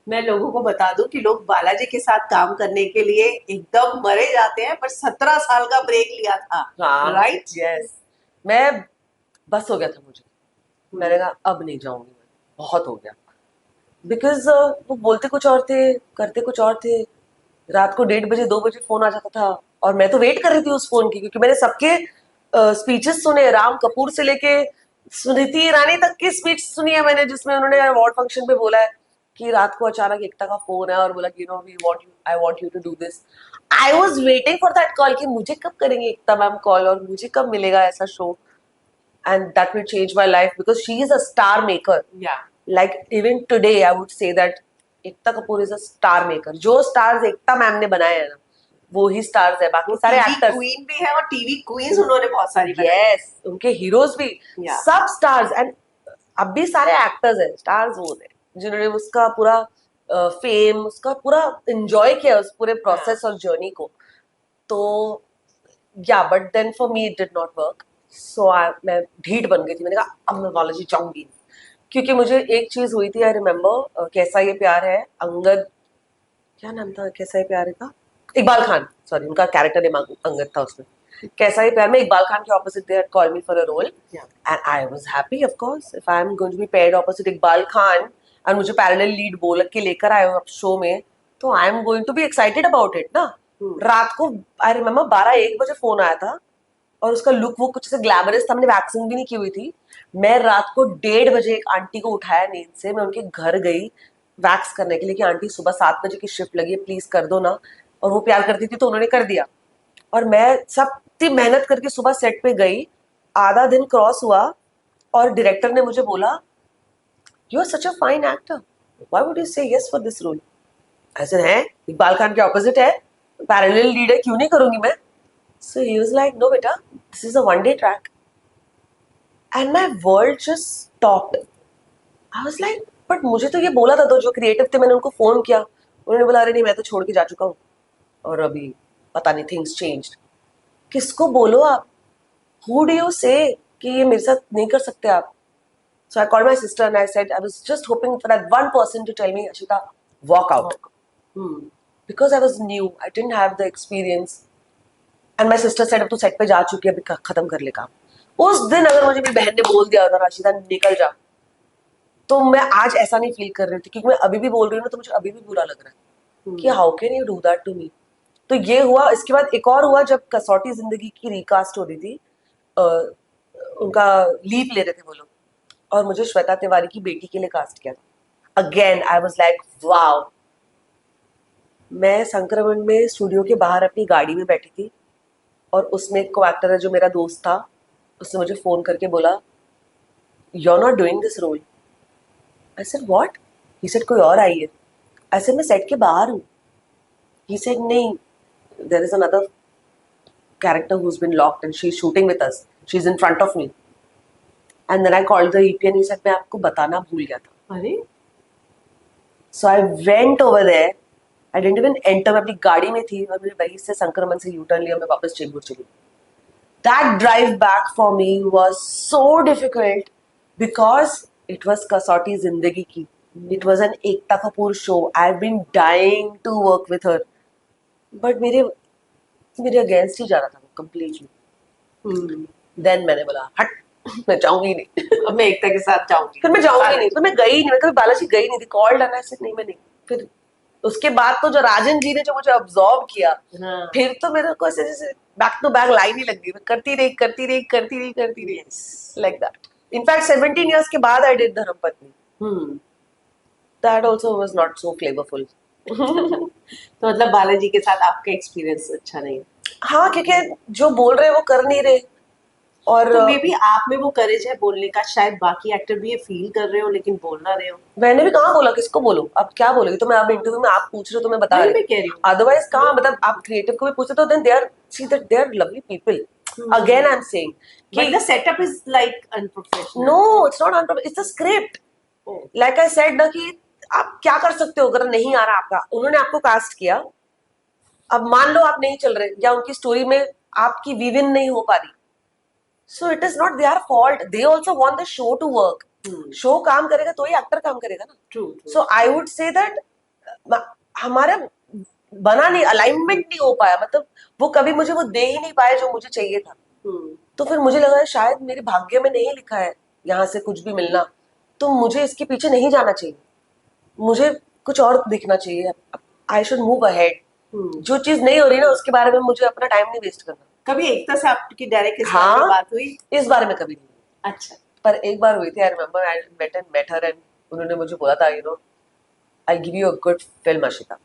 मैं लोगों को बता दूं कि लोग बालाजी के साथ काम करने के लिए एकदम मरे जाते हैं, पर 17 साल का ब्रेक लिया था। हाँ, राइट। यस। मैं बस हो गया था मुझे। मैंने कहा अब नहीं जाऊंगी मैं, बहुत हो गया। बिकॉज वो बोलते कुछ और थे, करते कुछ और थे। रात को 1:30 बजे 2 बजे फोन आ जाता था, और मैं तो वेट कर रही थी उस फोन की, क्योंकि मैंने सबके स्पीचेस सुने, राम कपूर से लेके स्मृति ईरानी तक की स्पीच सुनी है मैंने, जिसमें उन्होंने अवार्ड फंक्शन पे बोला है कि रात को अचानक एकता का फोन है और बोला कि we want you, I want you to do this. I was waiting for that call कि मुझे कब करेंगे एकता मैम कॉल, और मुझे कब मिलेगा ऐसा show. And that will change my life, because she is a star maker. Yeah like even today I would say that Ekta Kapoor is a star maker. जो स्टार्स एकता मैम ने बनाए हैं ना, वो ही स्टार्स है, वो बाकी सारे टीवी एक्टर्स। क्वीन भी है, और टीवी क्वींस उन्होंने बहुत सारी बनाई है। यस, उनके हीरोज भी या सब स्टार्स। एंड अब भी सारे एक्टर्स हैं, स्टार्स वो हैं जिन्होंने उसका पूरा फेम, उसका पूरा एंजॉय किया, उस पूरे हाँ। प्रोसेस और जर्नी को। तो yeah but then for me it did not work. So मैं ढीठ बन गई थी, मैंने कहा अब मैं कॉलेज जाऊंगी। क्योंकि मुझे एक चीज हुई थी, आई रिमेम्बर, कैसा ये प्यार है, अंगद, क्या नाम था, कैसा ये प्यार है का, इकबाल खान, सॉरी, उनका कैरेक्टर नेम अंगद था उसमें। कैसा ये प्यार में इकबाल खान के opposite they had called me for a role, yeah and I was happy of course if I am going to be paired opposite Iqbal Khan, और मुझे पैरेलल लीड बोल के लेकर आए हो शो में, तो I am going to be excited about it ना। रात को आई रिमेम्बर 12-1 बजे फोन आया था, और उसका लुक वो कुछ ऐसे ग्लैमरस था, मैंने वैक्सिंग भी नहीं की हुई थी। मैं रात को 1:30 बजे एक आंटी को उठाया नींद से, मैं उनके घर गई वैक्स करने के लिए कि आंटी सुबह 7 बजे की शिफ्ट लगी है, प्लीज कर दो ना। और वो प्यार करती थी तो उन्होंने कर दिया। और मैं सब इतनी मेहनत करके सुबह सेट पे गई, आधा दिन क्रॉस हुआ, और डायरेक्टर ने मुझे बोला, you are such a fine actor, why would you say yes for this role. ऐसे है, इकबाल खान के ऑपोजिट है, पैरेलल लीड है, क्यों नहीं करूंगी मैं। सो ही वाज लाइक, नो बेटा, this is a one day track. And my world just stopped. I was like, but मुझे तो ये बोला था, तो जो क्रिएटिव थे मैंने उनको फोन किया, उन्होंने बोला अरे नहीं मैं तो छोड़ के जा चुका हूँ, और अभी पता नहीं थिंग्स चेंज्ड। किसको बोलो आप, हु डू यू से कि ये मेरे साथ नहीं कर सकते आप। So I called my sister and I said I was just hoping for that one person to tell me Ashita walk out, because I was new, I didn't have the experience. And my sister said अब तू set पे जा चुकी है, अभी खत्म कर ले काम। उस दिन अगर मुझे मेरी बहन ने बोल दिया होता राशिदा निकल जा, तो मैं आज ऐसा नहीं फील कर रही थी, क्योंकि मैं अभी भी बोल रही हूँ ना, तो मुझे अभी भी बुरा लग रहा है कि how can you do that to me. तो ये हुआ। इसके बाद एक और हुआ, जब कसौटी जिंदगी की रिकास्ट हो रही थी, अ, उनका लीव ले रहे थे वो लोग, और मुझे श्वेता तिवारी की बेटी के लिए कास्ट किया था। Again I was like wow. मैं संक्रमण में स्टूडियो के बाहर अपनी गाड़ी में बैठी थी, और उसमें एक को एक्टर है जो मेरा दोस्त था, उसने मुझे फोन करके बोला, you are not doing this role. I said what. He said कोई और आई है। आई सेड मैं सेट के बाहर हूँ। ही सेड नहीं, there is another character who's been locked and she's shooting with us. She's in front of me. And then I called the EP and he said, मैं आपको बताना भूल गया था. अरे। So I went over there. I didn't even enter. मैं अपनी गाड़ी में थी और मैंने वहीं से संक्रमण से U-turn लिया, मैं वापस चेंबूर चली. That drive back for me was so difficult because it was कसौटी जिंदगी की. It was an Ekta Kapoor show. I've been dying to work with her. But मेरे अगेंस्ट ही जा रहा था वो completely. देन मैंने बोला हट, मैं जाऊंगी नहीं। अब मैं एकता के साथ जाऊंगी। फिर मैं जाऊंगी नहीं, फिर मैं गई नहीं, मैं कभी बालाजी गई नहीं थी। कॉल डन ऐसे नहीं, मैं नहीं। फिर उसके बाद तो जो राजन जी ने जो मुझे ऑब्जॉर्व किया, हाँ। फिर तो मेरे को ऐसे जैसे बैक टू बैक लाइन ही लग गई, मैं करती रही करती रही करती रही करती रही, लाइक दैट। इनफैक्ट 17 years के बाद आई डिड धर्म पत्नी, that also was not so flavourful. तो मतलब बालाजी के साथ आपका एक्सपीरियंस अच्छा नहीं है। हाँ, क्योंकि जो बोल रहे हैं वो कर नहीं रहे, और तो मे बी आप में वो करेज है बोलने का, शायद बाकी एक्टर भी ये फील कर रहे हो लेकिन बोल ना रहे हो। मैंने भी कहाँ बोला, किसको बोलूं, अब क्या बोलोगी। तो मैं अब इंटरव्यू में आप पूछ रहे हो तो मैं बता वही रही मैं हूँ, कह रही हूँ। अदरवाइज कहाँ, मतलब आप क्रिएटिव को भी पूछते तो then they are, see that they are lovely people. Again I am saying but the कि setup is like unprofessional. No, it's not unprofessional, it's a script. Like I said ना कि आप क्या कर सकते हो अगर नहीं आ रहा आपका, उन्होंने आपको कास्ट किया, अब मान लो आप नहीं चल रहे, या उनकी स्टोरी में आपकी विविन नहीं हो पा रही, so it is not their fault, they also want the show to work. Show काम करेगा तो ही एक्टर काम करेगा ना। True. So I would say that हमारा बना नहीं, अलाइनमेंट नहीं हो पाया, मतलब वो कभी मुझे वो दे ही नहीं पाए जो मुझे चाहिए था। हम्म। तो फिर मुझे लगा शायद मेरे भाग्य में नहीं लिखा है यहाँ से कुछ भी मिलना, तो मुझे इसके पीछे नहीं जाना चाहिए, मुझे कुछ और दिखना चाहिए। I should move ahead. Hmm. जो चीज नहीं हो रही ना उसके बारे में मुझे अपना टाइम नहीं वेस्ट करना। कभी एकता से आपकी डायरेक्ट इस बारे में हाँ, बात हुई? इस बारे में कभी नहीं, अच्छा। पर एक बार हुई थी। I remember I met her and उन्होंने मुझे बोला था, I give you a good film, Ashita.